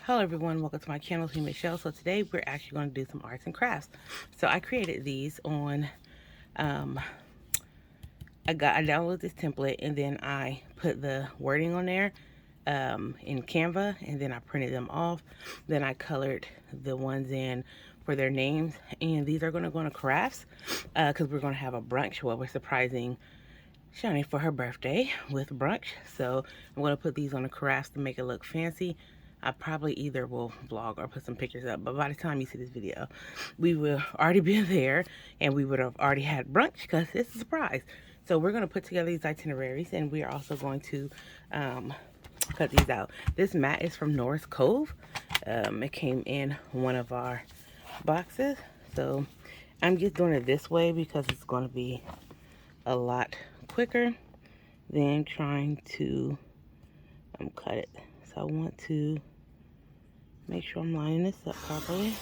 Hello everyone, welcome to my channel, it's me Michelle. So today we're actually going to do some arts and crafts. So I created these on, I downloaded this template and then I put the wording on there in Canva, and then I printed them off. Then I colored the ones in for their names, and these are going to go into crafts because we're going to have a brunch where we're surprising Shani for her birthday with brunch. So I'm going to put these on the crafts to make it look fancy. I probably either will vlog or put some pictures up, but by the time you see this video, we will already be there and we would have already had brunch because it's a surprise. So we're going to put together these itineraries, and we are also going to cut these out. This mat is from North Cove. It came in one of our boxes. So I'm just doing it this way because it's going to be a lot quicker than trying to cut it. So I want to make sure I'm lining this up properly.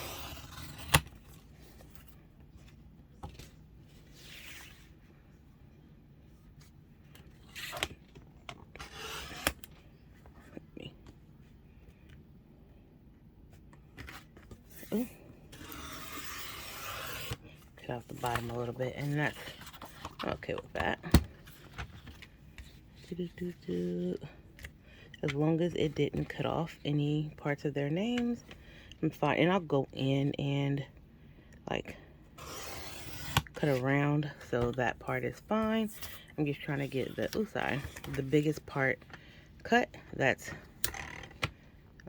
Cut off the bottom a little bit, and that's okay with that. As long as it didn't cut off any parts of their names, I'm fine. And I'll go in and like cut around so that part is fine. I'm just trying to get the biggest part cut. That's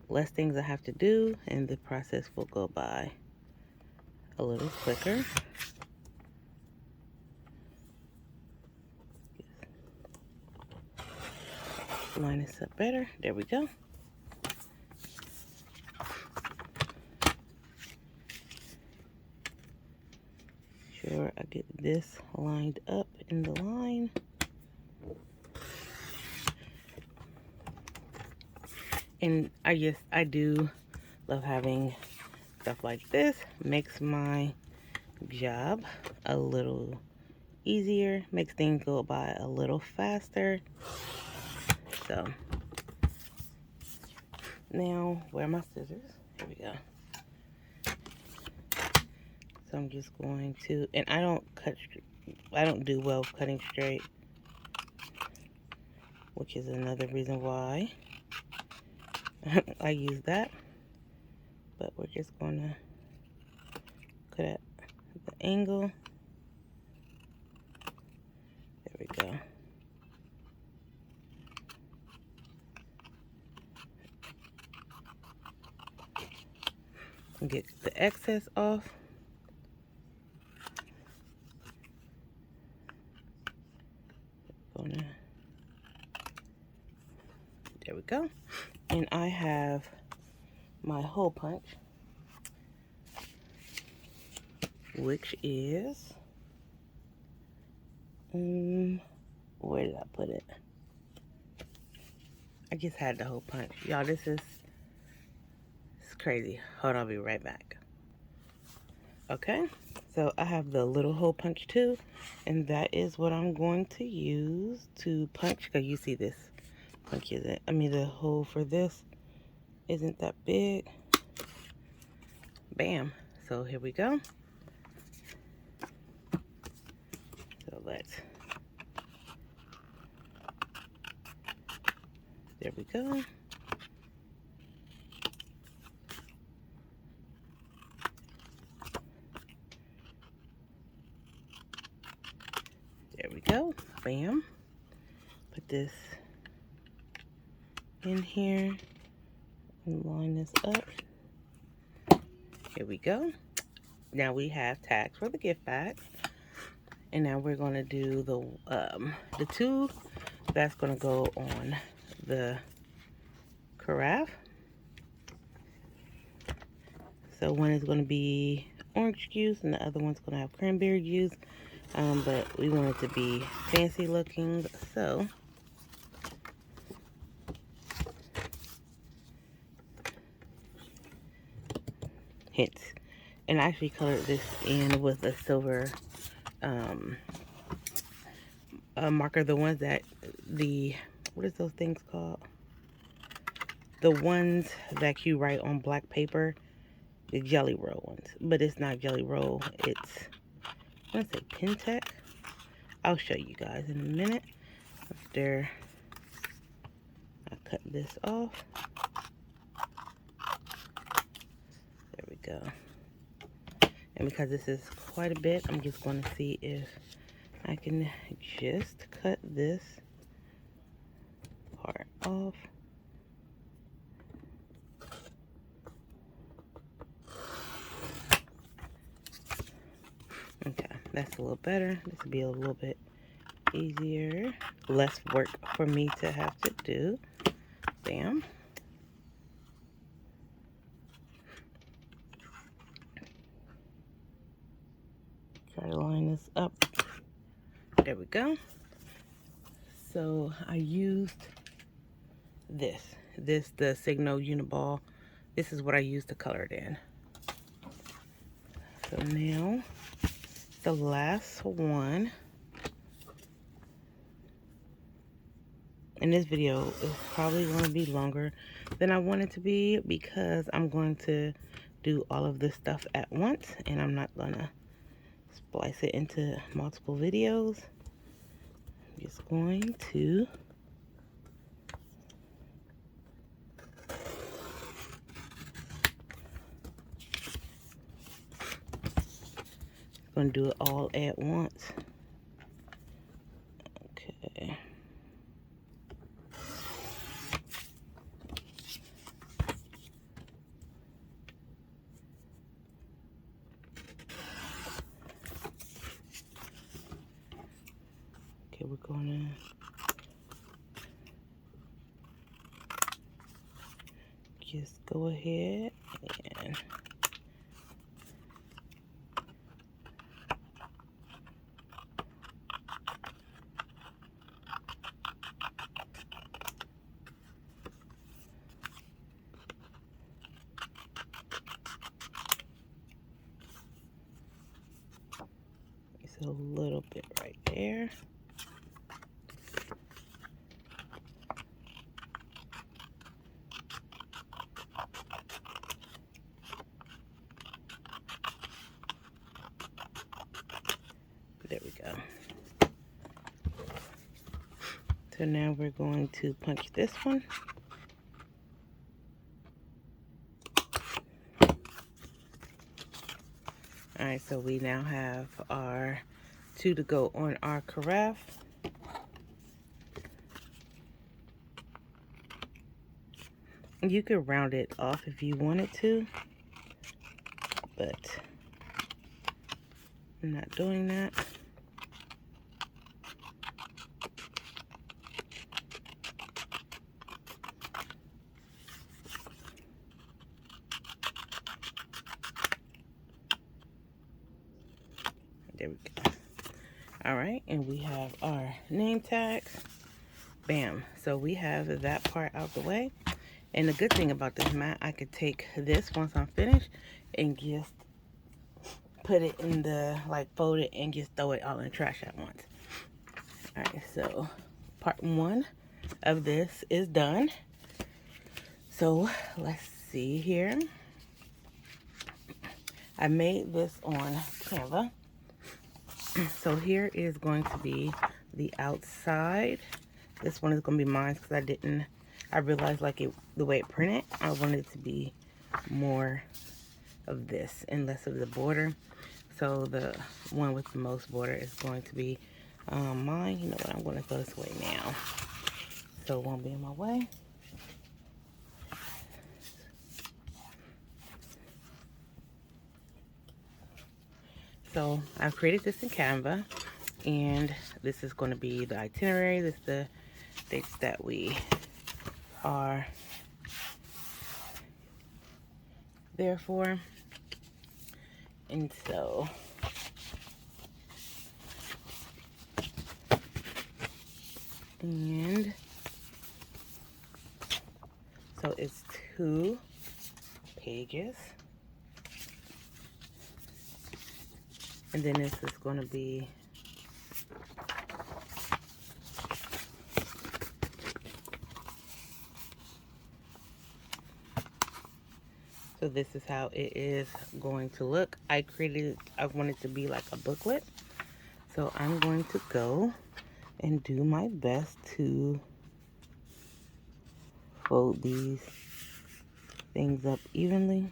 less things I have to do, and the process will go by a little quicker. Line this up better. There we go. Sure, I get this lined up in the line. And I do love having stuff like this. Makes my job a little easier, makes things go by a little faster. So now, where are my scissors? Here we go. So I'm just going to, and I don't do well cutting straight, which is another reason why I use that. But we're just going to cut at the angle. There we go. And get the excess off. There we go. And I have my hole punch, which is, where did I put it? I just had the hole punch. Y'all, this is crazy. Hold on, I'll be right back. Okay, so I have the little hole punch too, and that is what I'm going to use to punch, because you see this punch isn't, the hole for this isn't that big. Bam. So here we go. So there we go. There we go. Bam. Put this in here and line this up. Here we go. Now we have tags for the gift bags. And now we're going to do the two that's going to go on the carafe. So one is going to be orange juice and the other one's going to have cranberry juice. But we want it to be fancy looking, so hints. And I actually colored this in with a silver marker, the ones that what is those things called? the ones that you write on black paper, the Jelly Roll ones. But it's not Jelly Roll, it's, I want to say Pentec. I'll show you guys in a minute after I cut this off. There we go. And because this is quite a bit, I'm just going to see if I can just cut this part off. Okay, that's a little better. This will be a little bit easier. Less work for me to have to do. Bam. Try to line this up. There we go. So I used the Signal Uniball. This is what I used to color it in. So now the last one. And this video is probably going to be longer than I want it to be because I'm going to do all of this stuff at once and I'm not going to splice it into multiple videos. I'm just going to do it all at once. Okay. Okay, we're gonna just go ahead and it's a little bit right there. There we go. So now we're going to punch this one. Alright, so we now have our 2 to go on our carafe. You could round it off if you wanted to, but I'm not doing that. There we go. Alright, and we have our name tags. Bam. So we have that part out the way. And the good thing about this mat, I could take this once I'm finished and just put it in the, like, fold it and just throw it all in the trash at once. Alright, so part 1 of this is done. So let's see here. I made this on Canva. So here is going to be the outside. This one is going to be mine because I realized like the way it printed, I wanted it to be more of this and less of the border. So the one with the most border is going to be mine. You know what, I'm going to throw this away now so it won't be in my way. So I've created this in Canva, and this is going to be the itinerary. This is the dates that we are there for. And so it's 2 pages. And then this is going to be So this is how it is going to look. I want it to be like a booklet. So I'm going to go and do my best to fold these things up evenly.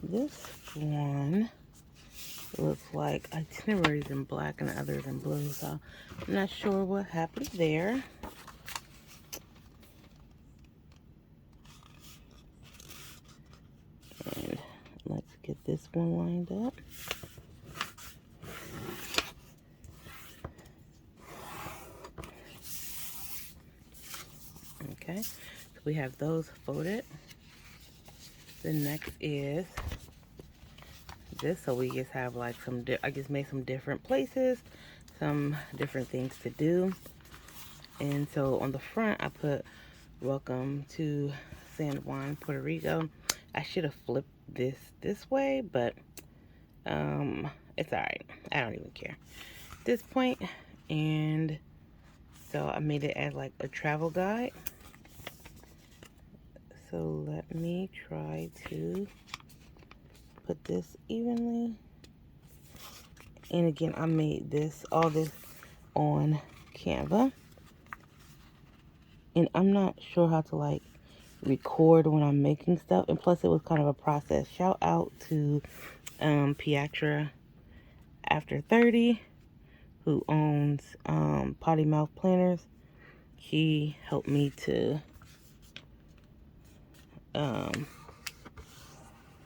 This one looks like itineraries in black and others in blue, so I'm not sure what happened there. And let's get this one lined up. Okay, so we have those folded. The next is this, so we just have like I just made some different places, some different things to do. And so on the front, I put welcome to San Juan, Puerto Rico. I should have flipped this way, but it's all right. I don't even care at this point. And so I made it as like a travel guide. So let me try to put this evenly. And again, I made all this on Canva. And I'm not sure how to like record when I'm making stuff. And plus it was kind of a process. Shout out to Piatra After 30, who owns Potty Mouth Planners. He helped me to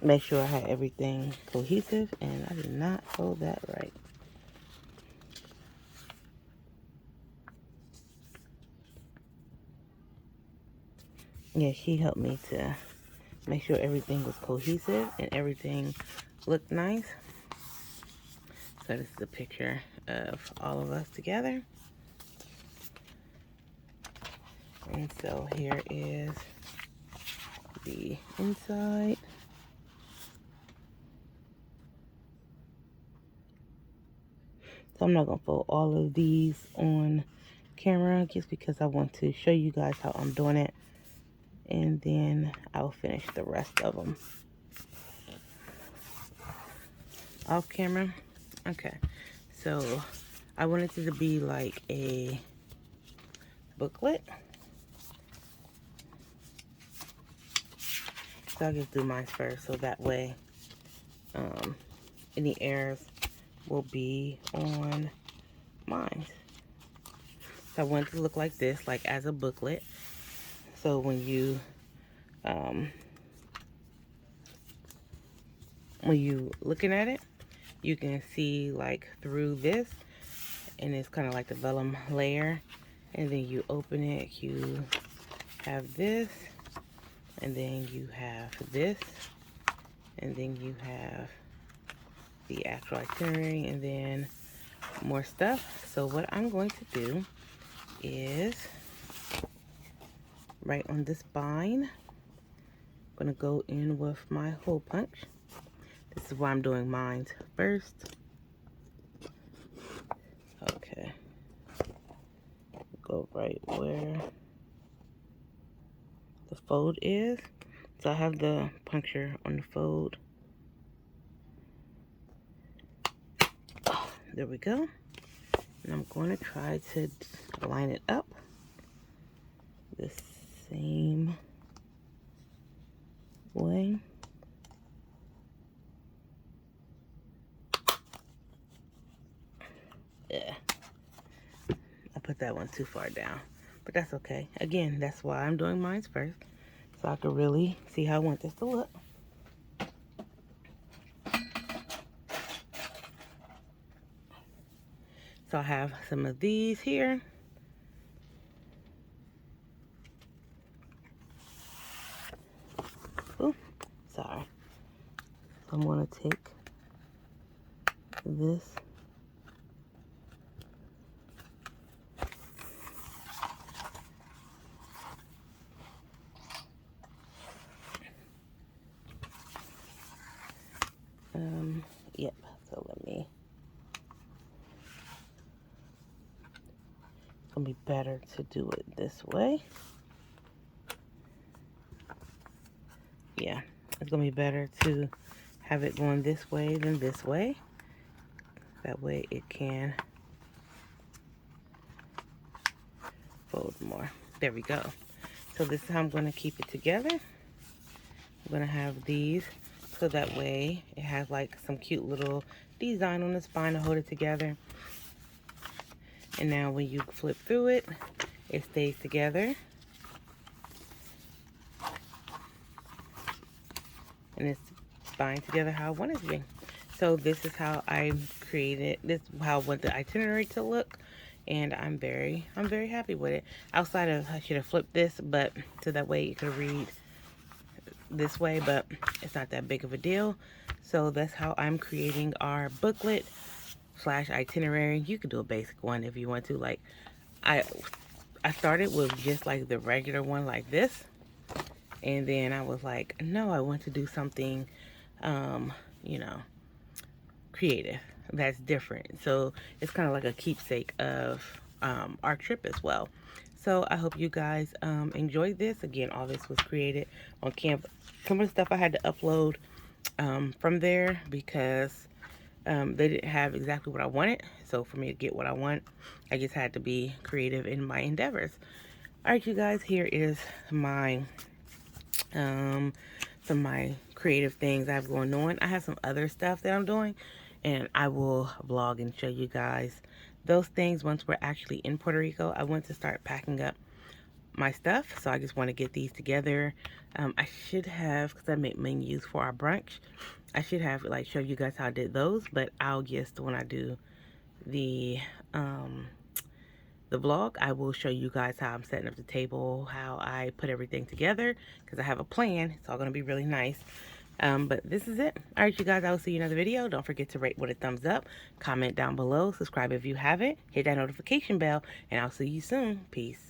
make sure I had everything cohesive, and I did not fold that right. Yeah, he helped me to make sure everything was cohesive and everything looked nice. So this is a picture of all of us together. And so here is the inside. So I'm not going to fold all of these on camera just because I want to show you guys how I'm doing it. And then I'll finish the rest of them off camera. Okay, so I wanted it to be like a booklet. So I'll just do mine first, so that way any errors will be on mine. So I want it to look like this, like as a booklet. So when you looking at it, you can see like through this, and it's kind of like the vellum layer. And then you open it, you have this, and then you have this, and then you have the actual itinerary, and then more stuff. So what I'm going to do is right on this bind, I'm going to go in with my hole punch. This is why I'm doing mine first. Okay. Go right where the fold is. So I have the puncture on the fold. Oh, there we go. And I'm going to try to line it up the same way. Yeah. I put that one too far down, but that's okay. Again, that's why I'm doing mine first, so I can really see how I want this to look. So I have some of these here. I'm going to take this yep, so let me, it's gonna be better to do it this way. Yeah, it's gonna be better to have it going this way than this way. That way it can fold more. There we go. So this is how I'm gonna keep it together. I'm gonna have these so that way it has like some cute little design on the spine to hold it together. And now when you flip through it, it stays together. And it's spine together how I want it to be. So this is how I created, this is how I want the itinerary to look. And I'm very happy with it. Outside of, I should have flipped this, but so that way you could read this way, but it's not that big of a deal. So that's how I'm creating our booklet / itinerary. You could do a basic one if you want to. Like I started with just like the regular one like this, and then I was like, no, I want to do something you know, creative that's different. So it's kind of like a keepsake of our trip as well. So I hope you guys enjoyed this. Again, all this was created on Canva. Some of the stuff I had to upload from there because they didn't have exactly what I wanted. So for me to get what I want, I just had to be creative in my endeavors. All right, you guys, here is my some of my creative things I have going on. I have some other stuff that I'm doing, and I will vlog and show you guys those things once we're actually in Puerto Rico. I want to start packing up my stuff, so I just want to get these together. I should have, because I make menus for our brunch, I should have like show you guys how I did those, but I'll just, when I do the vlog, I will show you guys how I'm setting up the table, how I put everything together, because I have a plan. It's all going to be really nice. But this is it. All right, you guys, I will see you in another video. Don't forget to rate with a thumbs up, comment down below, subscribe if you haven't, hit that notification bell, and I'll see you soon. Peace.